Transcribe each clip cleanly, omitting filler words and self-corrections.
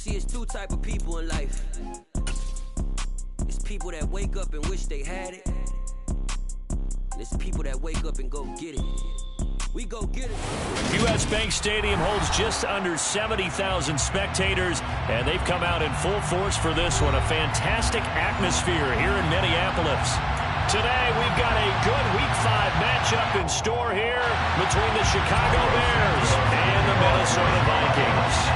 See, it's two type of people in life. It's people that wake up and wish they had it. And it's people that wake up and go get it. We go get it. U.S. Bank Stadium holds just under 70,000 spectators, and they've come out in full force for this one. A fantastic atmosphere here in Minneapolis. Today, we've got a good Week 5 matchup in store here between the Chicago Bears and the Minnesota Vikings.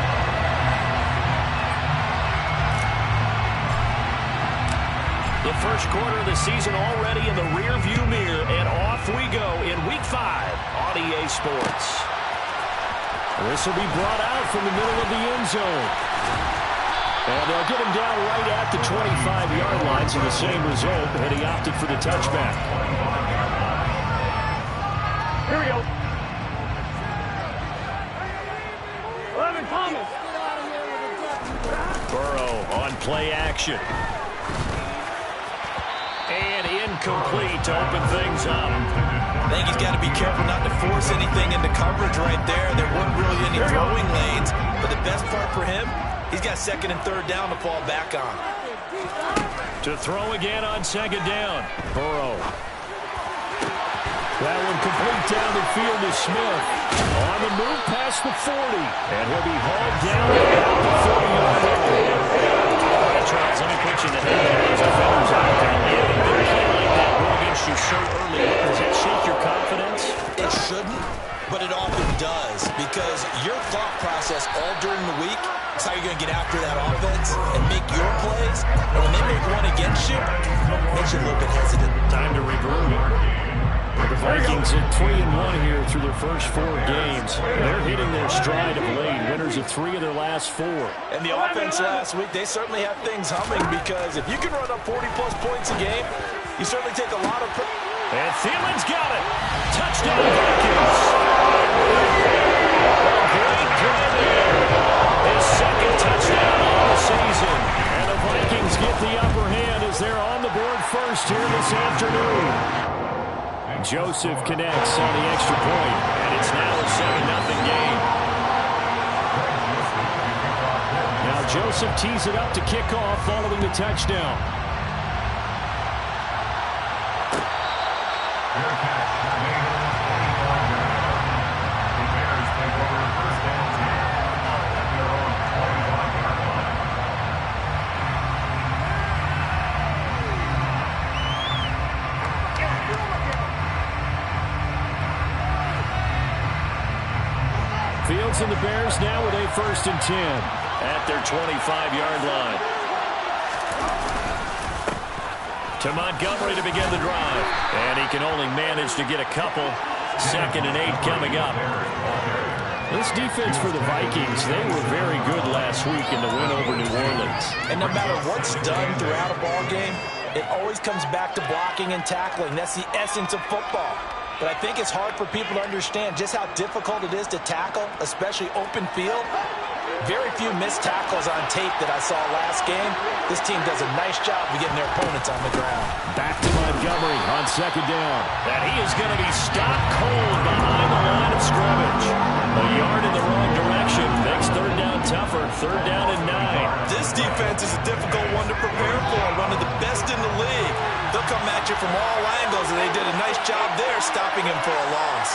The first quarter of the season already in the rear-view mirror, and off we go in Week 5 on EA Sports. This will be brought out from the middle of the end zone. And they'll get him down right at the 25-yard line, so the same result, and he opted for the touchback. Here we go. 11 Thomas. Burrow on play action. And incomplete to open things up. I think he's got to be careful not to force anything into coverage right there. There weren't really any throwing lanes, but the best part for him, he's got second and third down to fall back on. To throw again on second down. Burrow. That one complete down the field to Smith. On the move past the 40. And he'll be hauled down at the 40-yard line. Charles, let me put you in the head of those defenders out there. Yeah, they're playing like that go against you so early. Does that shake your confidence? It shouldn't, but it often does, because your thought process all during the week is how you're going to get after that offense and make your plays. And when they make one against you, it makes you a little bit hesitant. Time to regroup. The Vikings at 3-1 here through their first 4 games. They're hitting their stride of late. Winners of 3 of their last 4. And the offense last week, they certainly have things humming, because if you can run up 40-plus points a game, you certainly take a lot of... And Thielen's got it. Touchdown, Vikings. Great play there. His second touchdown of the season. And the Vikings get the upper hand as they're on the board first here this afternoon. Joseph connects on the extra point, and it's now a 7-0 game. Now Joseph tees it up to kick off following the touchdown. Fields and the Bears now with a 1st and 10 at their 25-yard line. To Montgomery to begin the drive. And he can only manage to get a couple. 2nd and 8 coming up. This defense for the Vikings, they were very good last week in the win over New Orleans. And no matter what's done throughout a ball game, it always comes back to blocking and tackling. That's the essence of football. But I think it's hard for people to understand just how difficult it is to tackle, especially open field. Very few missed tackles on tape that I saw last game. This team does a nice job of getting their opponents on the ground. Back to Montgomery on 2nd down. And he is going to be stopped cold behind the line of scrimmage. A yard in the wrong direction. Makes 3rd down tougher. 3rd down and 9. This defense is a difficult one to prepare for. One of the best in the league. They'll come at you from all angles, and they did a nice job there stopping him for a loss.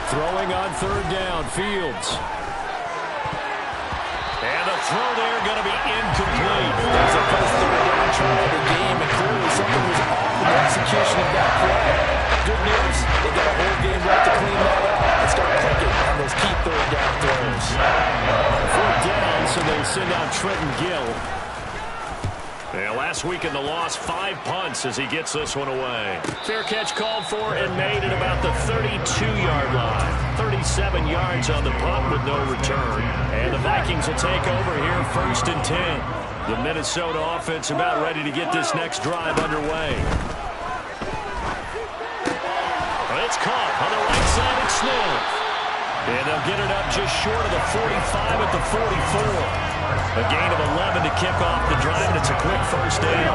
Throwing on 3rd down, Fields. And the throw there going to be incomplete. There's a first 3rd down try of the game, and clearly something was off in the execution of that play. Good news, they got a whole game left to clean that up and start clicking on those key 3rd down throws. 4th down, so they send out Trenton Gill. Yeah, last week in the loss, 5 punts as he gets this one away. Fair catch called for and made at about the 32-yard line. 37 yards on the punt with no return. And the Vikings will take over here 1st and 10. The Minnesota offense about ready to get this next drive underway. It's caught on the right side of Smith. And they'll get it up just short of the 45 at the 44. A gain of 11 to kick off the drive, and it's a quick 1st down.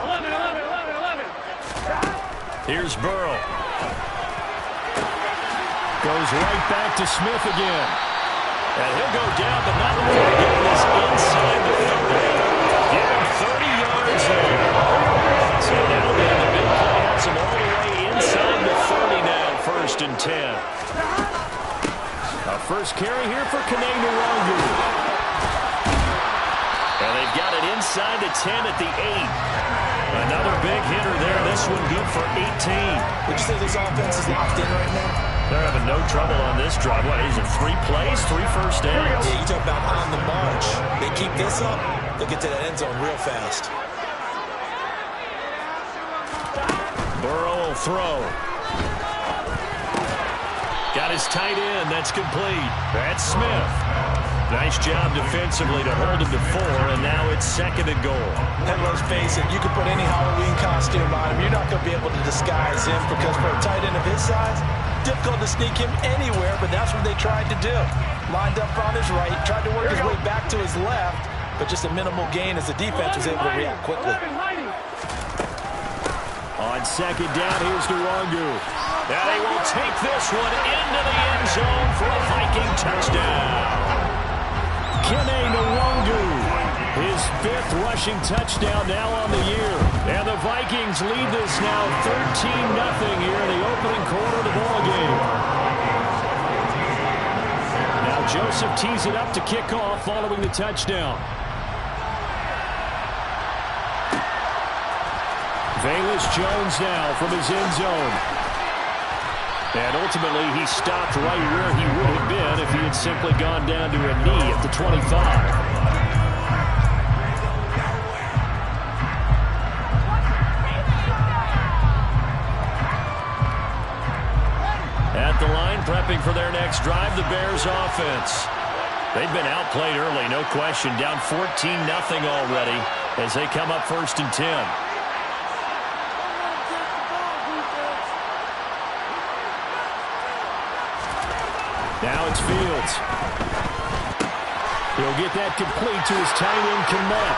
11. Here's Burrow. Goes right back to Smith again. And he'll go down, but not before getting this inside the 30. Give him 30 yards there. So now then, the big play has him all the way inside the 30 now, 1st and 10. A first carry here for Kanenawongu. And they've got it inside the 10 at the 8. Another big hitter there. This one good for 18. Would you say this offense is locked in right now? They're having no trouble on this drive. What is it, 3 plays, 3 first downs? Yeah, you talk about on the march. They keep this up, they'll get to that end zone real fast. Burrow will throw. Got his tight end. That's complete. That's Smith. Nice job defensively to hold him to 4, and now it's 2nd and goal. And let's face it, you can put any Halloween costume on him. You're not going to be able to disguise him because for a tight end of his size, difficult to sneak him anywhere, but that's what they tried to do. Lined up on his right, tried to work his way back to his left, but just a minimal gain as the defense was able to react quickly. On 2nd down, here's Nwongu. Now they will take this one into the end zone for a Viking touchdown. Kanenawongu, his 5th rushing touchdown now on the year. And the Vikings lead this now 13-0 here in the opening quarter of the ballgame. Now Joseph tees it up to kick off following the touchdown. Velus Jones now from his end zone. And ultimately, he stopped right where he would have been if he had simply gone down to a knee at the 25. At the line, prepping for their next drive, the Bears offense. They've been outplayed early, no question. Down 14-0 already as they come up 1st and 10. Now it's Fields. He'll get that complete to his tight end, Kmet.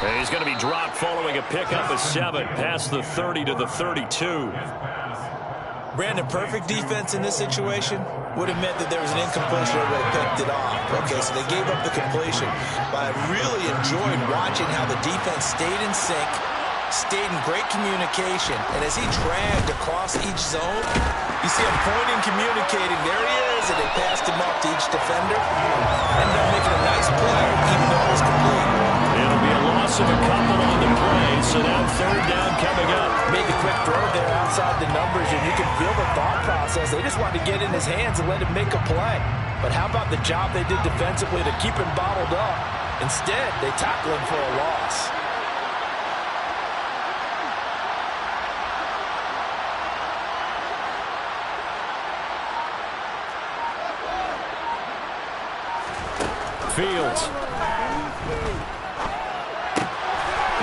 And he's going to be dropped following a pickup of 7 past the 30 to the 32. Brandon, perfect defense in this situation would have meant that there was an incompletion that would have picked it off. Okay, so they gave up the completion. But I really enjoyed watching how the defense stayed in sync, stayed in great communication. And as he dragged across each zone, you see him pointing, communicating. There he is, and they passed him up to each defender. Ended up making a nice play, even though it was complete. It'll be a loss of a couple on the play, so now 3rd down coming up. Make a quick throw there outside the numbers, and you can feel the thought process. They just wanted to get in his hands and let him make a play. But how about the job they did defensively to keep him bottled up? Instead, they tackle him for a loss. Fields.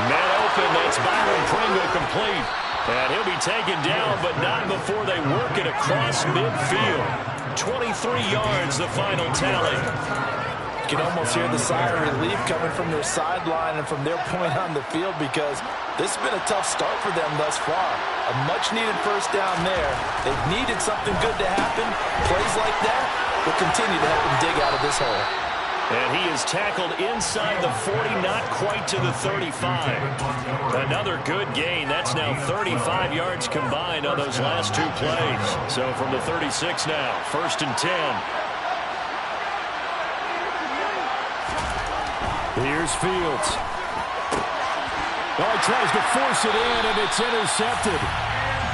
Man open, that's Byron Pringle complete. And he'll be taken down, but not before they work it across midfield. 23 yards, the final tally. You can almost hear the sigh of relief coming from their sideline and from their point on the field because this has been a tough start for them thus far. A much-needed 1st down there. They've needed something good to happen. Plays like that will continue to help them dig out of this hole. And he is tackled inside the 40, not quite to the 35. Another good gain. That's now 35 yards combined on those last 2 plays. So from the 36 now, 1st and 10. Here's Fields. Oh, he tries to force it in, and it's intercepted.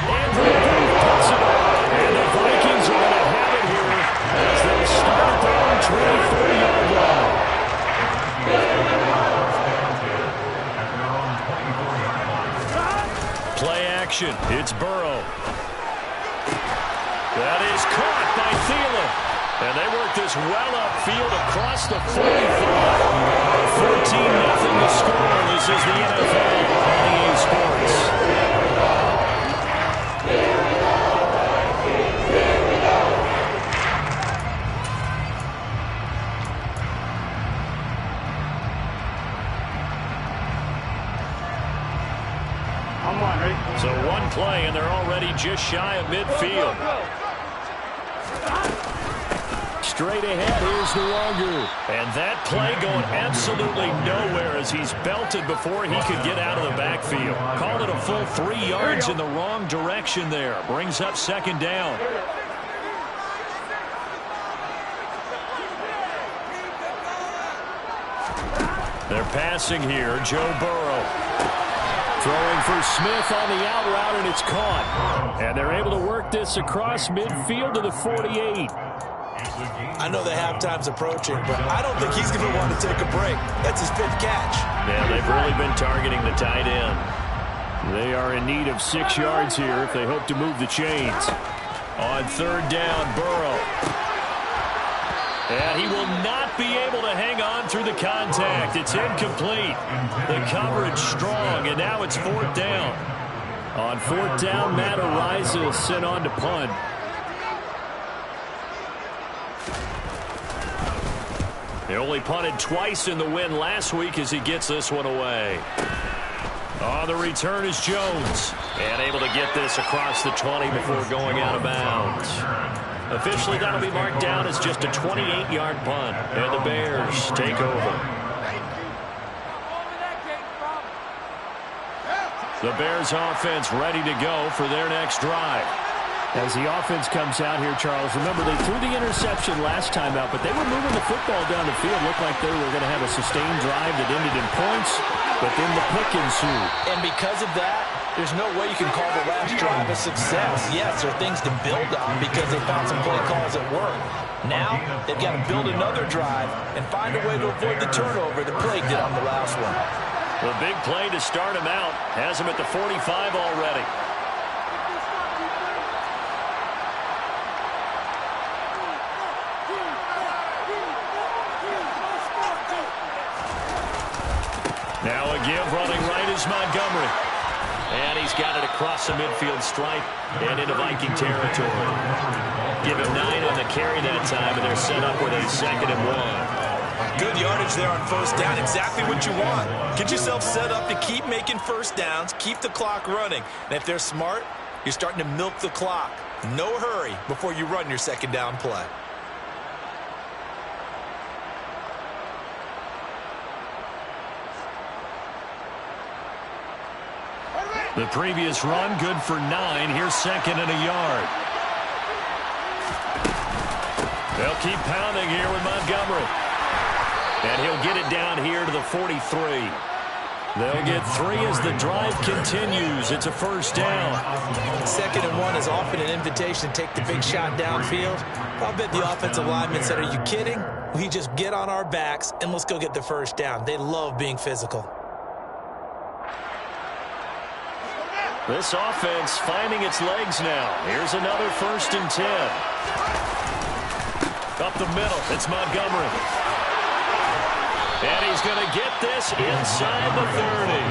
Andrew Booth puts it on, and the Vikings are going to have it here as they start at their own 23-yard line. Play action. It's Burrow. That is caught by Thielen. And they work this well upfield across the 45. 14-0 to score. This is the NFL on EA Sports. So 1 play, and they're already just shy of midfield. Straight ahead, here's no longer. And that play going absolutely nowhere as he's belted before he could get out of the backfield. Called it a full 3 yards in the wrong direction there. Brings up second down. They're passing here. Joe Burrow. Throwing for Smith on the out route, and it's caught. And they're able to work this across midfield to the 48. I know the halftime's approaching, but I don't think he's going to want to take a break. That's his 5th catch. Yeah, they've really been targeting the tight end. They are in need of 6 yards here if they hope to move the chains. On third down, Burrow. And he will not be able to hang on through the contact. It's incomplete. The coverage strong, and now it's fourth down. On fourth down, Matt Ariza sent on to punt. He only punted twice in the win last week as he gets this one away. On the return is Jones. And able to get this across the 20 before going out of bounds. Officially, that'll be marked down as just a 28-yard punt. And the Bears take over. The Bears offense ready to go for their next drive. As the offense comes out here, Charles, remember they threw the interception last time out, but they were moving the football down the field. Looked like they were going to have a sustained drive that ended in points, but then the pick ensued. And because of that, there's no way you can call the last drive a success. Yes, there are things to build on because they found some play calls at work. Now, they've got to build another drive and find a way to avoid the turnover that plagued it on the last one. The big play to start him out has him at the 45 already. Now a give running right is Montgomery. And he's got it across the midfield stripe and into Viking territory. Give him 9 on the carry that time, and they're set up with a 2nd and 1. Good yardage there on first down. Exactly what you want. Get yourself set up to keep making first downs, keep the clock running. And if they're smart, you're starting to milk the clock. No hurry before you run your 2nd down play. The previous run, good for 9. Here's 2nd and a yard. They'll keep pounding here with Montgomery. And he'll get it down here to the 43. They'll get 3 as the drive continues. It's a first down. 2nd and 1 is often an invitation to take the big shot downfield. I'll bet the offensive lineman said, "Are you kidding? We just get on our backs and let's go get the first down." They love being physical. This offense finding its legs now. Here's another 1st and 10. Up the middle, it's Montgomery. And he's going to get this inside the 30.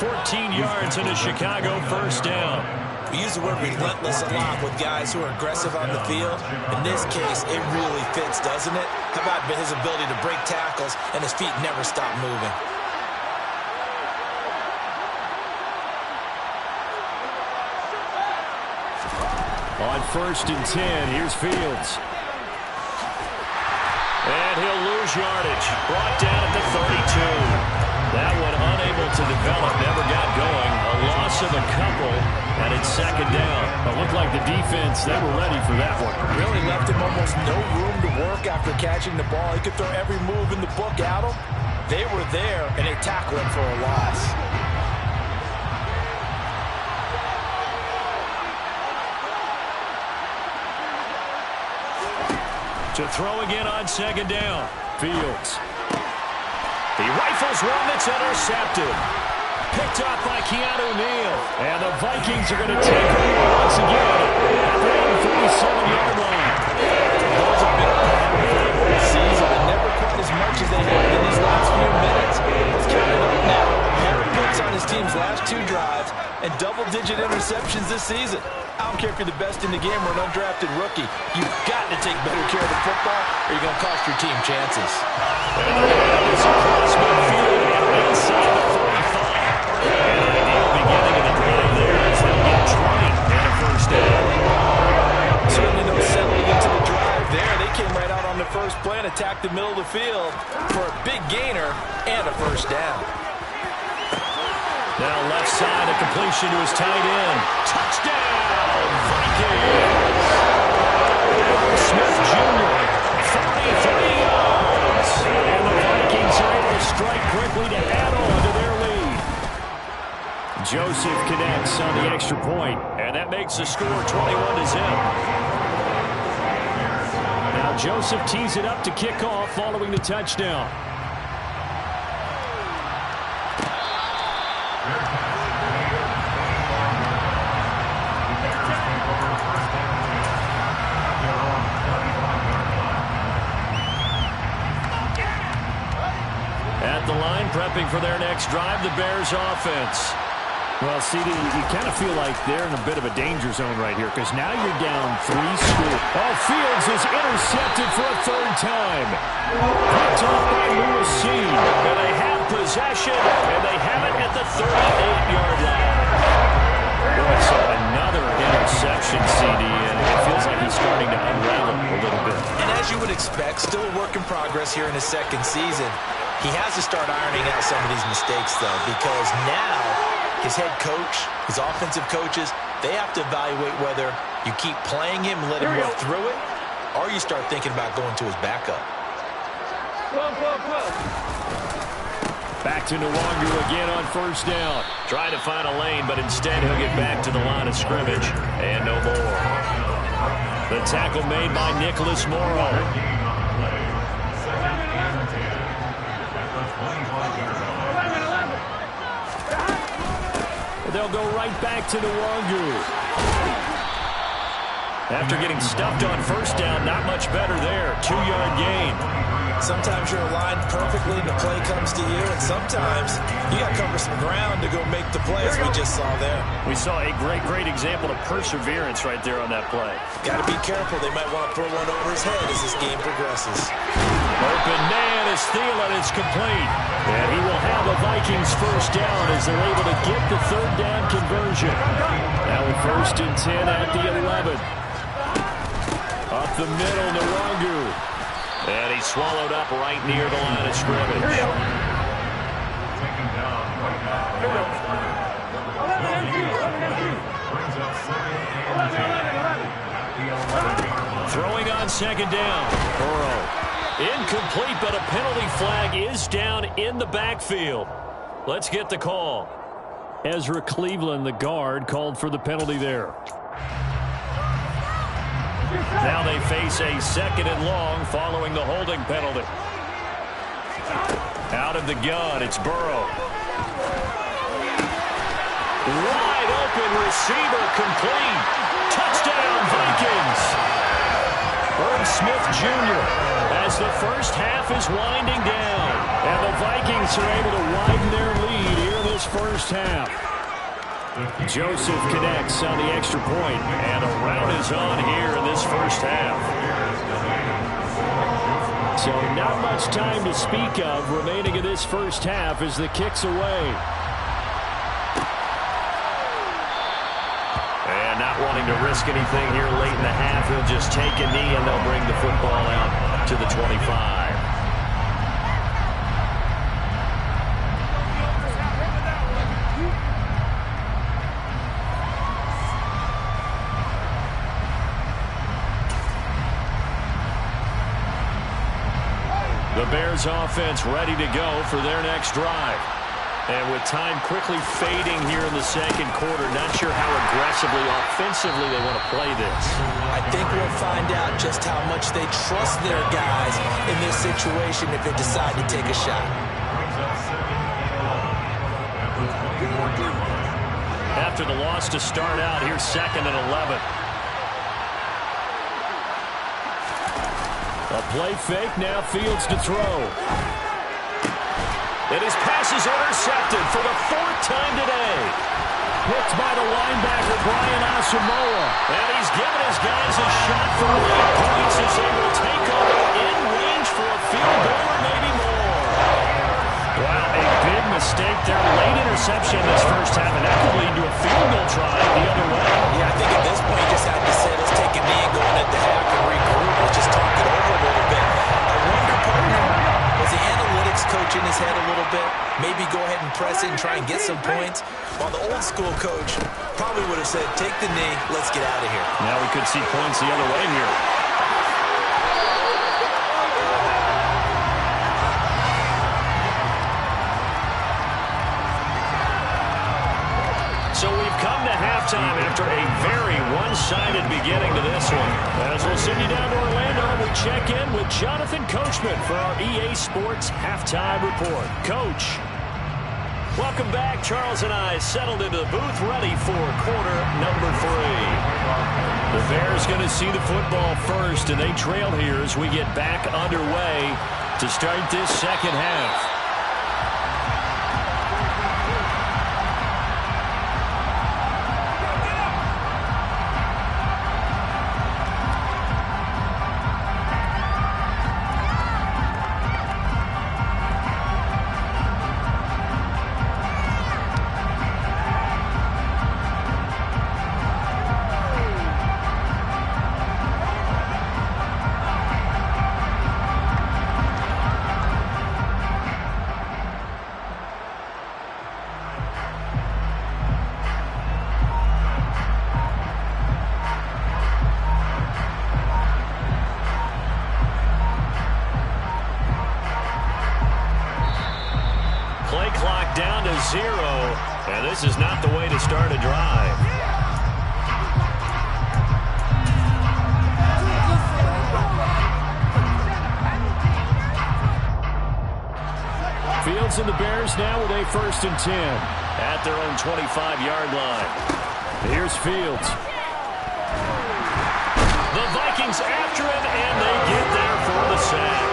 14 yards and a Chicago first down. We use the word relentless a lot with guys who are aggressive on the field. In this case, it really fits, doesn't it? How about his ability to break tackles and his feet never stop moving? On 1st and 10, here's Fields. And he'll lose yardage. Brought down at the 32. That one unable to develop, never got going. A loss of a couple, and it's 2nd down. It looked like the defense, they were ready for that one. Really left him almost no room to work after catching the ball. He could throw every move in the book at him. They were there, and they tackled him for a loss. To throw again on 2nd down. Fields. He rifles one that's intercepted. Picked up by Keanu Neal. And the Vikings are going to take over once again at the 47-yard line. Those have been a problem for the whole season, but never quite as much as they have in these last few minutes. Let's count it up now. Harry picks on his team's last 2 drives and double-digit interceptions this season. I don't care if you're the best in the game or an undrafted rookie. You've got to take better care of the football or you're going to cost your team chances. It's across midfield and inside the 45. And an ideal beginning of the drive there as they'll get 20 and a first down. Certainly no settling first down. Now left side, a completion to his tight end. Touchdown, Vikings! Smith Jr., 43 yards. And the Vikings are able to strike quickly to add on to their lead. Joseph connects on the extra point, and that makes the score 21-0. Now Joseph tees it up to kick off following the touchdown. At the line, prepping for their next drive, the Bears offense. Well, CD, you kind of feel like they're in a bit of a danger zone right here because now you're down 3 score. Oh, Fields is intercepted for a third time. Picked off by Lewis Seed. And they have possession, and they have it at the 38-yard line. So another interception, CD, and it feels like he's starting to unravel a little bit. And as you would expect, still a work in progress here in his second season. He has to start ironing out some of these mistakes, though, because now his head coach, his offensive coaches, they have to evaluate whether you keep playing him and let him work through it, or you start thinking about going to his backup. Back to Nwangu again on first down. Trying to find a lane, but instead he'll get back to the line of scrimmage. And no more. The tackle made by Nicholas Morrow. They'll go right back to Nwangu. After getting stuffed on first down, not much better there. 2-yard gain. Sometimes you're aligned perfectly and the play comes to you, and sometimes you got to cover some ground to go make the play, as we just saw there. We saw a great example of perseverance right there on that play. Got to be careful. They might want to throw one over his head as this game progresses. Open man is Thielen. It's complete. And he will have a Vikings first down as they're able to get the third down conversion. Now with 1st and 10 at the 11. Up the middle, Nwangu. And he's swallowed up right near the line of scrimmage. Throwing on second down. Burrow. Incomplete, but a penalty flag is down in the backfield. Let's get the call. Ezra Cleveland, the guard, called for the penalty there. Now they face a 2nd and long following the holding penalty. Out of the gun, it's Burrow. Wide open receiver, complete. Touchdown, Vikings. Irv Smith Jr. as the first half is winding down. And the Vikings are able to widen their lead here in this first half. Joseph connects on the extra point, and a rout is on here in this first half. So not much time to speak of remaining in this first half as the kick's away. And not wanting to risk anything here late in the half, he'll just take a knee and they'll bring the football out to the 25. The Bears offense ready to go for their next drive. And with time quickly fading here in the second quarter, not sure how aggressively, offensively they want to play this. I think we'll find out just how much they trust their guys in this situation if they decide to take a shot. After the loss to start out, here's 2nd and 11. A play fake, now Fields to throw. And his pass is intercepted for the 4th time today. Picked by the linebacker, Brian Asamoah. And he's given his guys a shot for 8 points as they will take over in range for a field goal or maybe more. Wow, a big mistake there. Late interception in this first half, and that could lead to a field goal try the other way. Yeah, I think at this point you just have to say, let's take a knee and go in at the half and regroup. Let's just talk it over a little bit. I wonder, partner, was the analytics coach in his head a little bit? school coach probably would have said, take the knee, let's get out of here. Now we could see points the other way here. So we've come to halftime after a very one-sided beginning to this one. As we'll send you down to Orlando, we check in with Jonathan Coachman for our EA Sports Halftime Report. Coach. Welcome back. Charles and I settled into the booth ready for quarter number 3. The Bears going to see the football first, and they trail here as we get back underway to start this second half. Play clock down to 0, and this is not the way to start a drive. Fields and the Bears now with a 1st and 10 at their own 25-yard line. Here's Fields. The Vikings after him, and they get there for the sack.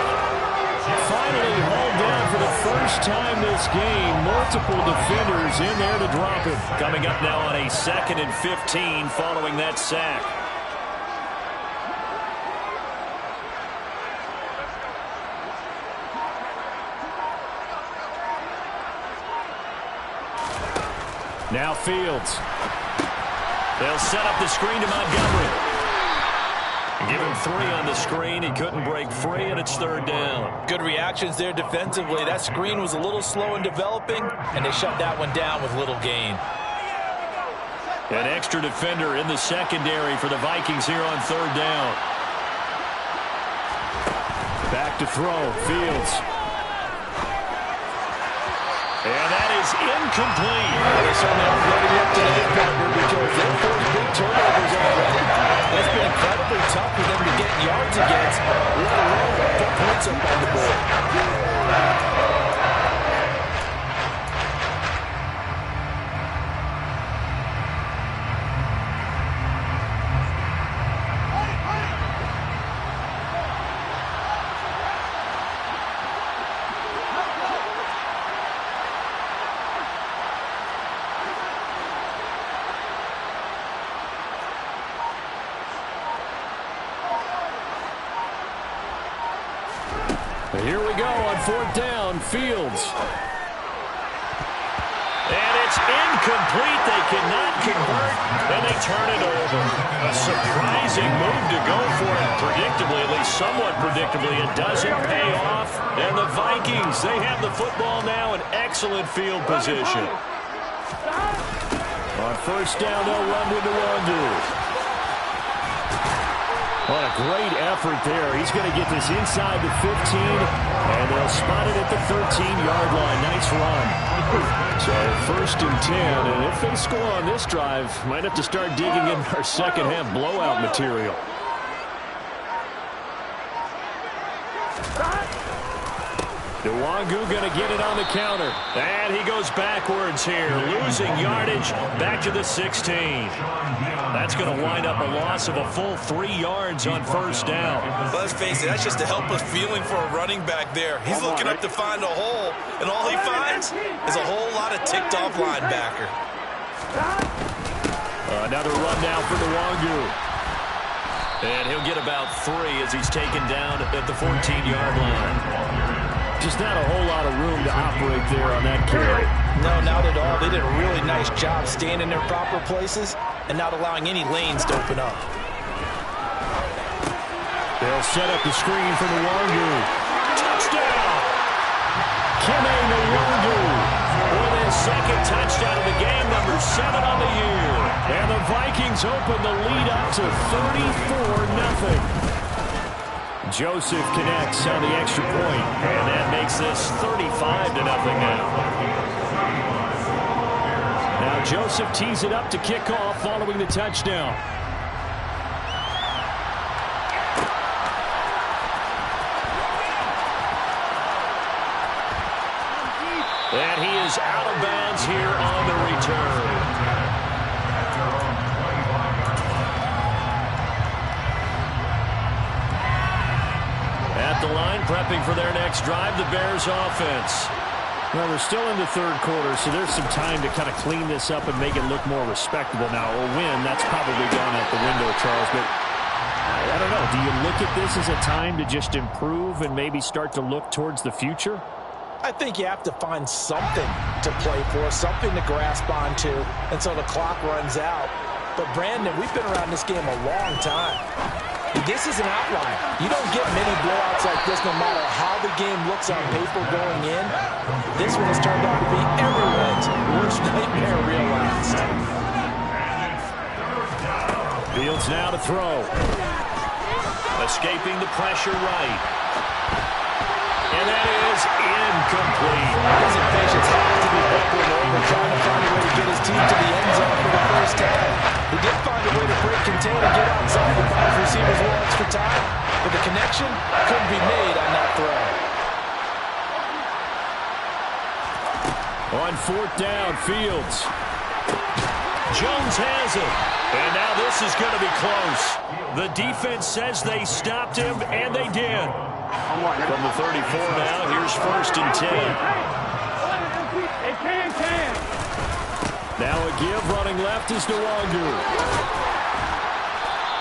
Finally hauled down for the first time this game. Multiple defenders in there to drop him. Coming up now on a 2nd and 15 following that sack. Now Fields. They'll set up the screen to Montgomery. Give him 3 on the screen. He couldn't break free, and it's 3rd down. Good reactions there defensively. That screen was a little slow in developing, and they shut that one down with little gain. An extra defender in the secondary for the Vikings here on 3rd down. Back to throw. Fields. And that is incomplete. They certainly aren't letting up today, partner, because they're forced big turnovers already. It's been incredibly tough for them to get yards against, let alone put points up on the board. Here we go on 4th down. Fields. And it's incomplete. They cannot convert, and they turn it over. A surprising move to go for it. Predictably, at least somewhat predictably, it doesn't pay off. And the Vikings, they have the football now in excellent field position. On 1st down, they'll run with the Wandu. What a great effort there. He's going to get this inside the 15, and they'll spot it at the 13-yard line. Nice run. So 1st and 10, and if they score on this drive, might have to start digging in our second-half blowout material. Nwangu going to get it on the counter. And he goes backwards here, losing yardage back to the 16. That's going to wind up a loss of a full 3 yards on 1st down. Let's face it, that's just a helpless feeling for a running back there. He's looking up to find a hole, and all he finds is a whole lot of ticked-off linebacker. Another run down for Nwangu. And he'll get about 3 as he's taken down at the 14-yard line. Just not a whole lot of room to operate there on that carry. No, not at all. They did a really nice job staying in their proper places and not allowing any lanes to open up. They'll set up the screen for Nwangu. Touchdown! Kene Nwangu with his second touchdown of the game, number 7 on the year. And the Vikings open the lead up to 34-0. Joseph connects on the extra point, and that makes this 35-0 now. Now Joseph tees it up to kick off following the touchdown. And he is out of bounds here on the return. At the line, prepping for their next drive, the Bears offense. Well, we're still in the third quarter, so there's some time to kind of clean this up and make it look more respectable. Now, a win, that's probably gone out the window, Charles, but I don't know. Do you look at this as a time to just improve and maybe start to look towards the future? I think you have to find something to play for, something to grasp onto until the clock runs out. But, Brandon, we've been around this game a long time. This is an outlier. You don't get many blowouts like this no matter how the game looks on paper going in. This one has turned out to be everyone's worst nightmare realized. Fields now to throw. Escaping the pressure right. And that is incomplete. His impatience has to be bubbling over, trying to find a way to get his team to the end zone for the first time. He did find a way to break contain and get outside the bounds receivers one extra time, but the connection couldn't be made on that throw. On fourth down, Fields. Jones has it. And now this is going to be close. The defense says they stopped him, and they did. From the 34 now, here's 1st and 10. Now a give, running left is Nwangu.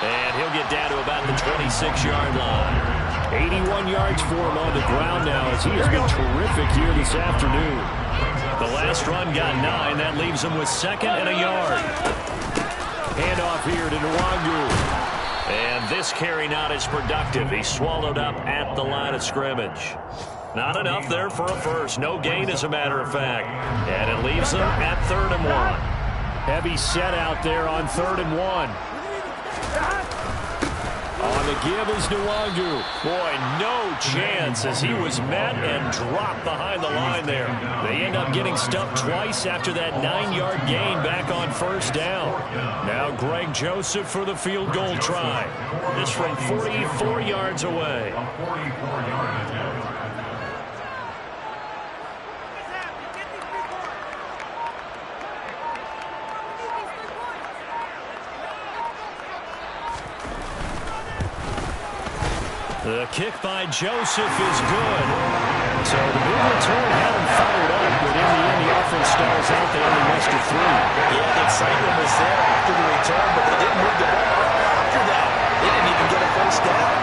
And he'll get down to about the 26-yard line. 81 yards for him on the ground now as he has been terrific here this afternoon. The last run got 9. That leaves him with 2nd and a yard. Handoff here to Nwangu. And this carry not as productive. He's swallowed up at the line of scrimmage. Not enough there for a first. No gain, as a matter of fact. And it leaves them at 3rd and 1. Heavy set out there on 3rd and 1. On the give is Nwangu. Boy, no chance as he was met and dropped behind the line there. They end up getting stuffed twice after that 9-yard gain back on 1st down. Now Greg Joseph for the field goal try. This from 44 yards away. The kick by Joseph is good. So the big return had him fired up, but in the end the offense stalls out. They only mustered 3. Yeah, the excitement was there after the return, but they didn't move the ball after that. They didn't even get a first down.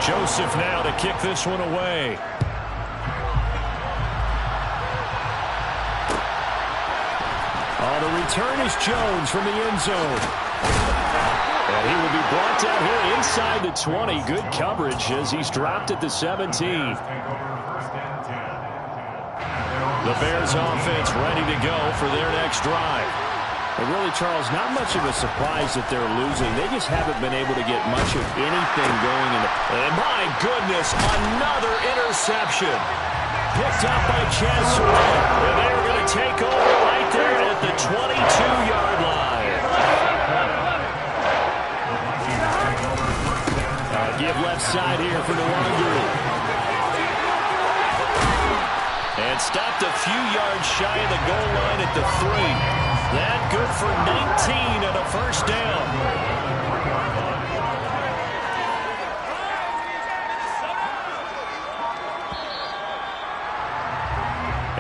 Joseph now to kick this one away. Oh, the return is Jones from the end zone. And he will be brought down here inside the 20. Good coverage as he's dropped at the 17. The Bears offense ready to go for their next drive. But really, Charles, not much of a surprise that they're losing. They just haven't been able to get much of anything going in the... And my goodness, another interception. Picked up by Chesson. And they're going to take over right there at the 22-yard line. Give left side here for Nwangu. And stopped a few yards shy of the goal line at the 3. That good for 19 and a first down.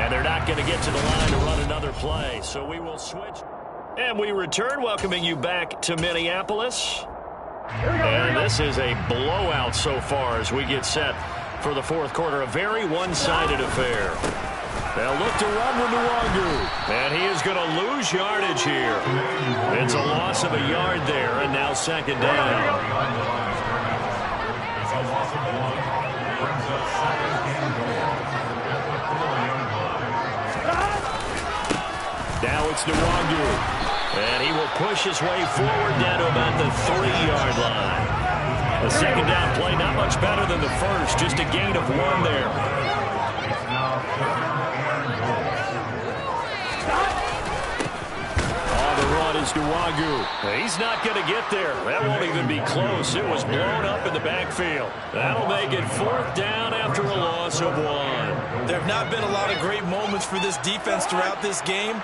And they're not going to get to the line to run another play, so we will switch. And we return, welcoming you back to Minneapolis. And this is a blowout so far as we get set for the 4th quarter. A very one-sided affair. They'll look to run with Nwangu. And he is going to lose yardage here. It's a loss of a yard there, and now 2nd down. Now it's Nwangu. And he will push his way forward down to about the 3-yard line. The second down play not much better than the first, just a gain of 1 there. Nwangu. He's not going to get there. That won't even be close. It was blown up in the backfield. That'll make it 4th down after a loss of 1. There have not been a lot of great moments for this defense throughout this game.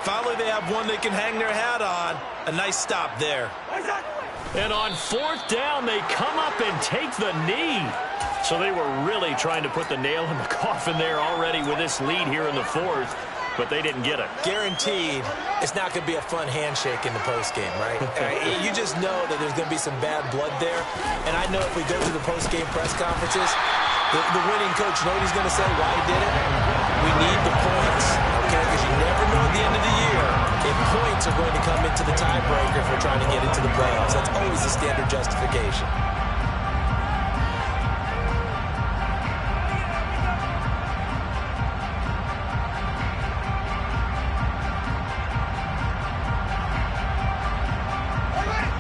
Finally, they have one they can hang their hat on. A nice stop there. And on 4th down, they come up and take the knee. So they were really trying to put the nail in the coffin there already with this lead here in the 4th. But they didn't get it. Guaranteed, it's not going to be a fun handshake in the postgame, right? You just know that there's going to be some bad blood there. And I know if we go to the postgame press conferences, the winning coach, you know what he's going to say, why he did it? We need the points, okay? Because you never know at the end of the year if points are going to come into the tiebreaker if we're trying to get into the playoffs. That's always the standard justification.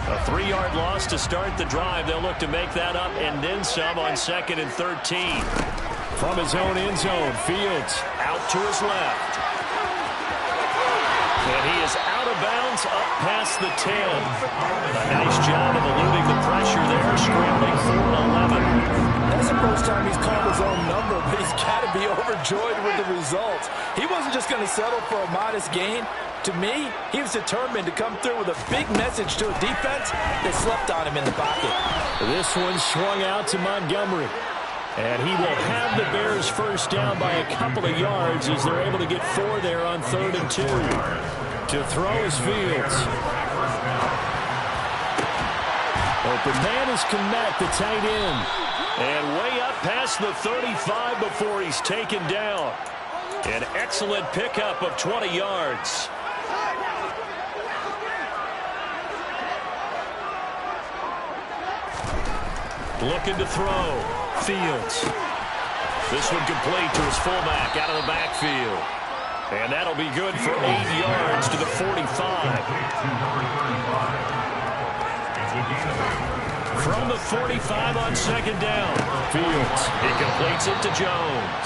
A 3-yard loss to start the drive. They'll look to make that up and then some on 2nd and 13. From his own end zone, Fields out to his left. And he is out of bounds up past the 10. A nice job of eluding the pressure there, scrambling for 11. That's the first time he's called his own number, but he's got to be overjoyed with the results. He wasn't just going to settle for a modest gain. To me, he was determined to come through with a big message to a defense that slept on him in the pocket. This one swung out to Montgomery. And he will have the Bears first down by a couple of yards as they're able to get 4 there on 3rd and 2. To throw is Fields. Open man is Kmet, the tight end. And way up past the 35 before he's taken down. An excellent pickup of 20 yards. Looking to throw. Fields. This one complete to his fullback out of the backfield. And that'll be good for 8 yards to the 45. From the 45 on 2nd down. Fields. He completes it to Jones.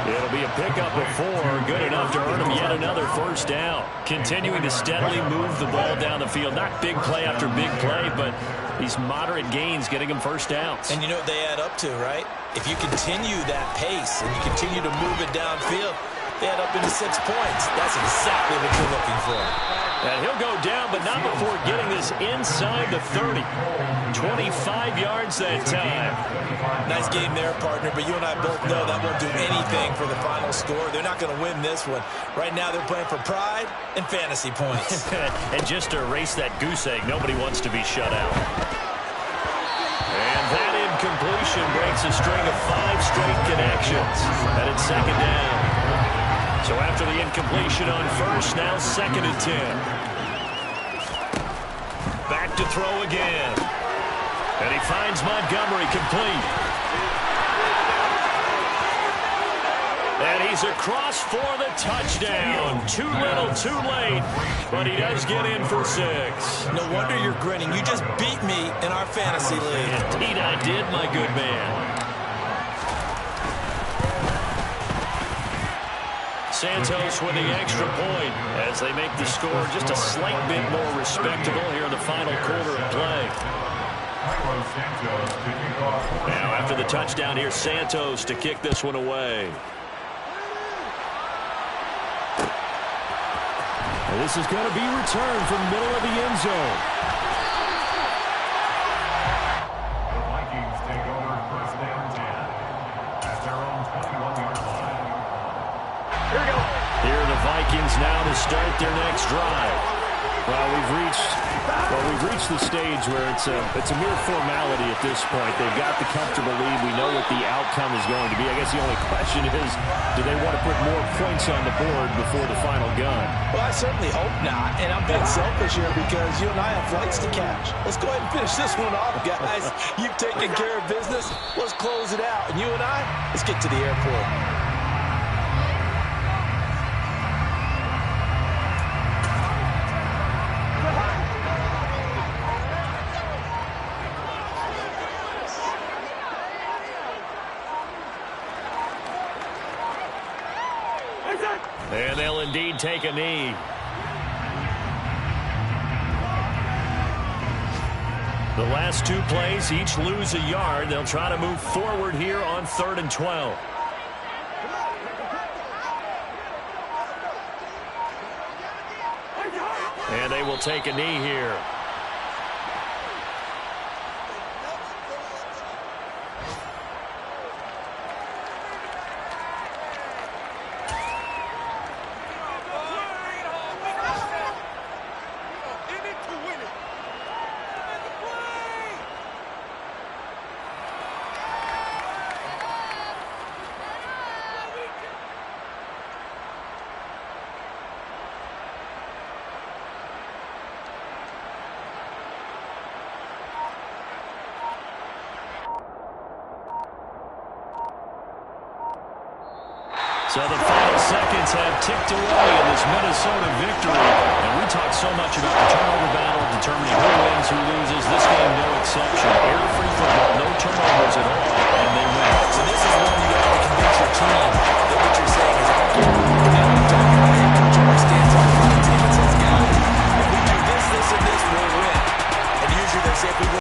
It'll be a pickup of 4. Good enough to earn him yet another first down. Continuing to steadily move the ball down the field. Not big play after big play, but these moderate gains getting him first downs. And you know what they add up to, right? If you continue that pace and you continue to move it downfield, they add up into 6 points. That's exactly what you're looking for. And he'll go down, but not before getting this inside the 30. 25 yards that time. Nice game there, partner, but you and I both know that won't do anything for the final score. They're not going to win this one. Right now they're playing for pride and fantasy points. And just to erase that goose egg, nobody wants to be shut out. And that incompletion breaks a string of 5 straight connections. And it's 2nd down. So after the incompletion on 1st, now 2nd and 10. Back to throw again. And he finds Montgomery complete. And he's across for the touchdown. Too little, too late. But he does get in for 6. No wonder you're grinning. You just beat me in our fantasy league. Indeed I did, my good man. Santos with the extra point as they make the score just a slight bit more respectable here in the final quarter of play. Now after the touchdown here, Santos to kick this one away. And this is going to be returned from the middle of the end zone. The Vikings take over 1st and 10 at their own 21-yard line. Here we go. Here are the Vikings now to start their next drive. Well, we've reached the stage where it's a mere formality at this point. They've got the comfortable lead. We know what the outcome is going to be. I guess the only question is, do they want to put more points on the board before the final gun? Well, I certainly hope not, and I'm being selfish here because you and I have flights to catch. Let's go ahead and finish this one off, guys. You've taken care of business. Let's close it out. And you and I, let's get to the airport. indeed take a knee. The last two plays, each lose a yard. They'll try to move forward here on 3rd and 12. And they will take a knee here. So the final seconds have ticked away in this Minnesota victory. And we talk so much about the turnover battle, determining who wins, who loses. This game, no exception. Error-free football, no turnover.